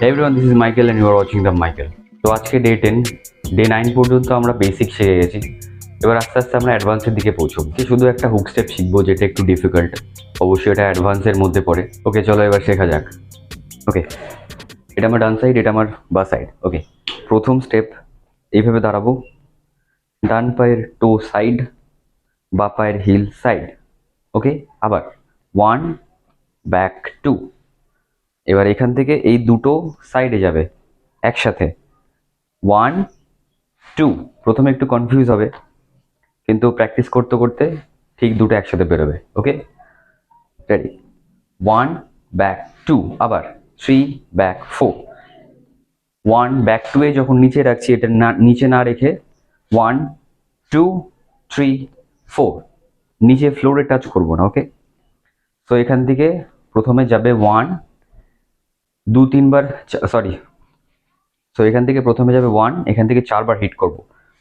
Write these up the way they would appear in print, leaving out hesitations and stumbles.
Hey everyone, this is Michael and you are watching the Michael. তো আজকে day 10, day 9 পর্যন্ত আমরা basic শিখে গেছি। এবার আস্তে আস্তে আমরা অ্যাডভান্সের দিকে পৌঁছবো। শুধু একটা হুক স্টেপ শিখবো যেটা একটু ডিফিকাল্ট, অবশ্যই এটা অ্যাডভান্সের মধ্যে পড়ে। ওকে, চলো এবার শেখা যাক। ওকে, এটা আমার ডান সাইড, এটা আমার বা সাইড। ওকে, প্রথম স্টেপ এইভাবে দাঁড়াবো, ডান পায়ের টো সাইড, বা পায়ের হিল সাইড। ওকে, আবার 1 ব্যাক 2। এবার এখান থেকে এই দুটো সাইডে যাবে একসাথে, 1 2। প্রথমে একটু কনফিউজ হবে, কিন্তু প্র্যাকটিস করতে করতে ঠিক দুটো একসাথে বেরোবে। ওকে, রেডি, 1 ব্যাক 2, আবার 3 ব্যাক 4। 1 ব্যাক 2 এ যখন নিচে রাখছি, এটা নিচে না রেখে 1 2 3 4, নিচে ফ্লোরে টাচ করবো না। ওকে, তো এখান থেকে প্রথমে যাবে 1 2 3 বার, সরি, তো এখান থেকে প্রথমে যাবে 1, এখান থেকে 4 বার হিট করব,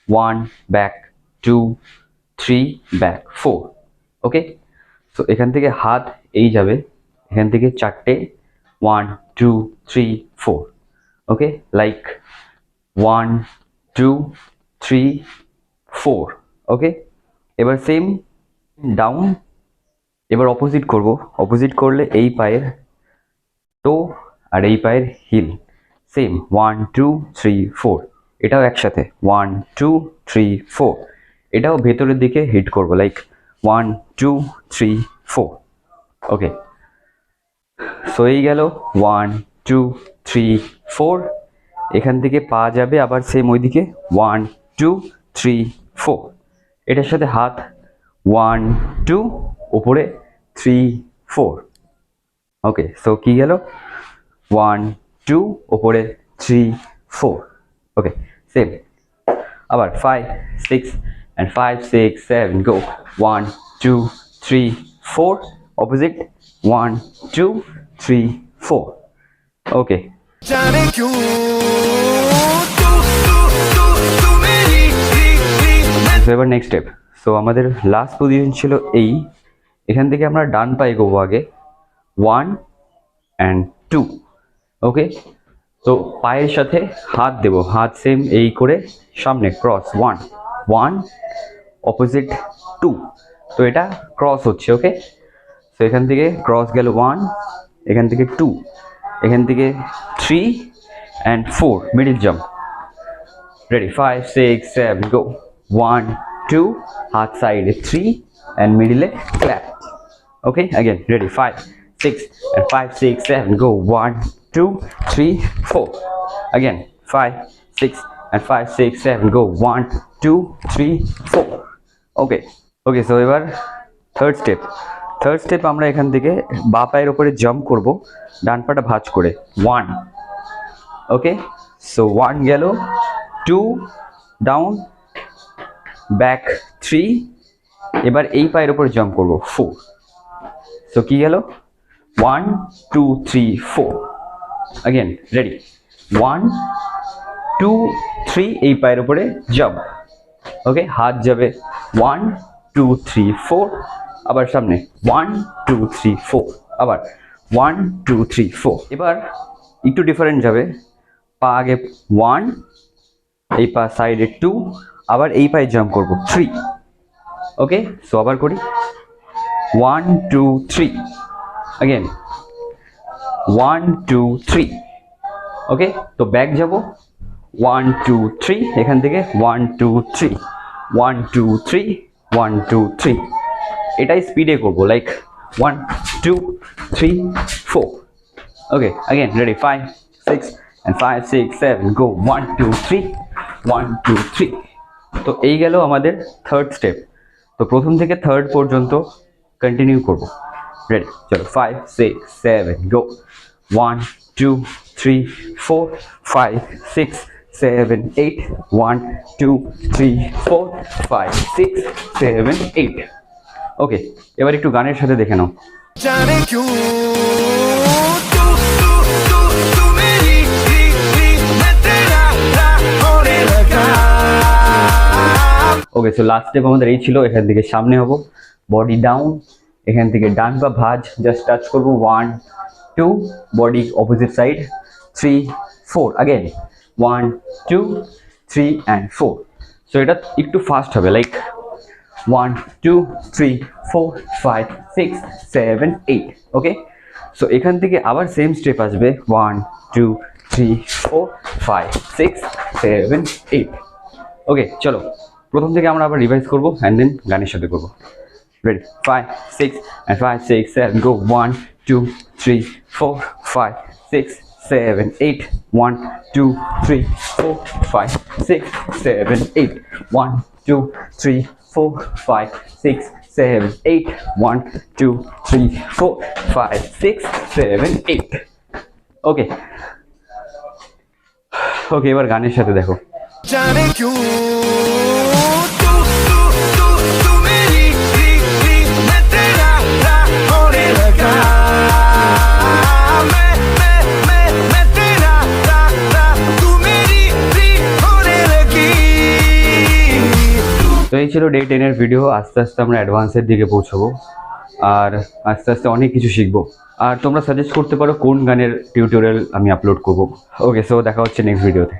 1 ব্যাক 2 3 ব্যাক 4। ওকে, তো এখান থেকে হাত এই যাবে, এখান থেকে চারটে, 1 2 3 4। ওকে, লাইক 1 2 3 4। ওকে, এবার সেম ডাউন, এবার অপোজিট করব। অপোজিট করলে এই পায়ের টো আর এই পায়ের হিল সেম, 1 2 3 4। এটাও একসাথে 1 2 3 4। এটাও ভেতরের দিকে হিট করব, লাইক 1 2 3 4। ওকে, সো এই গেল 1 2 3 4। এখান থেকে পা যাবে আবার সেম ওইদিকে, 1 2 3 4। এটার সাথে হাত 1 2, উপরে 3 4। ওকে, সো কি গেল 1 2, উপরে 3 4। ওকে, সেম আবার 5 6 and 5 6 7 go, 1 2 3 4, opposite 1 2 3 4। ওকে, जाने क्यों এবার নেক্সট স্টেপ। সো আমাদের লাস্ট পজিশন ছিল এই, এখান থেকে আমরা ডান পায়ে গোবো আগে, 1 and 2। ওকে, তো পায়ের সাথে হাত দেব, হাত সেম এই করে সামনে ক্রস, 1 1, অপোজিট 2। তো এটা ক্রস হচ্ছে। ওকে, তো এখান থেকে ক্রস গেল 1, এখান থেকে 2, এখান থেকে 3 and 4, মিডিল জাম্প। রেডি, 5 6 7 গো, 1 2, হাত সাইডে 3 and মিডিলে clap. Okay, again ready, 5 6 and 5 6 7 go, 1 2 3 4। again 5 6 and 5 6 7 go, 1 2 3 4। Okay okay, so এবার থার্ড স্টেপ আমরা এখান থেকে বা পায়ের উপরে জাম্প করব, ডান পাটা ভাঁজ করে, 1। ওকে, সো 1 গেল, 2 ডাউন ব্যাক 3, এবার এই পায়ের উপরে জাম্প করব, 4। সো কি গেল 1 2 3 4। again ready, 1 2 3, এই পায়ের উপরে জাম্প। ওকে, হাত যাবে 1 2 3 4, আবার সামনে 1 2 3 4, আবার 1 2 3 4। এবার একটু ডিফারেন্ট যাবে, পা আগে 1, এই পা সাইডে 2, আবার এই পায়ে জাম্প করব, 3। ওকে, সো আবার করি, 1 2 3, again 1 2 3। ওকে, তো ব্যাক যাব, 1 2 3, এখান থেকে 1 2 3 1 2 3 1 2 3। এটাই স্পিডে করব, like 1 2 3 4। Okay, again ready, 5 6 and 5 6 7 go, 1 2 3 1 2 3। তো এই গেল আমাদের থার্ড স্টেপ। তো প্রথম থেকে থার্ড পর্যন্ত কন্টিনিউ করব। রেডি, চলো 5 6 7 go, 1 2 3 4 5 6 7 8 1 2 3 4 5 6 7 8। ওকে, এবার একটু গানের সাথে দেখে নাও। जाने क्यों तू मेरी मैं तेरा होने लगा। ওকে, সো লাস্ট স্টেপ আমাদের এই ছিল। এখান থেকে সামনে হব, বডি ডাউন, এখান থেকে ডান পা ভাঁজ, জাস্ট টাচ করবো, 1 2, body opposite side, 3 4 again 1 2 3 and 4 so এটা একটু ফাস্ট হবে লাইক 1 2 3 4 5 6 7 8 ওকে সো এখান থেকে আবার সেম স্টেপ আসবে 1 2 3 4 5 6 7 8 ওকে চলো প্রথম থেকে আমরা আবার রিভাইজ করব এন্ড দেন গানের সাথে করব ready 5 6 and 5 6 7 go 1 2 3 4 5 6 7 8 1 2 3 4 5 6 7 8 1 2 3 4 5 6 7 8 1 2 3 4 5 6 7 8 ওকে ওকে এবার গানের সাথে দেখো जाने क्यों तू तू तू तू मेरी री री मैं तेरा रा होने लगा मैं तेरा रा रा तू मेरी री होने लगी তো এই ছিল ডে 10 এর ভিডিও আস্তে আস্তে আমরা অ্যাডভান্সের দিকে পৌঁছবো আর আস্তে আস্তে অনেক কিছু শিখবো আর তোমরা সাজেস্ট করতে পারো কোন গানের টিউটোরিয়াল আমি আপলোড করব ওকে সো দেখা হচ্ছে নেক্সট ভিডিওতে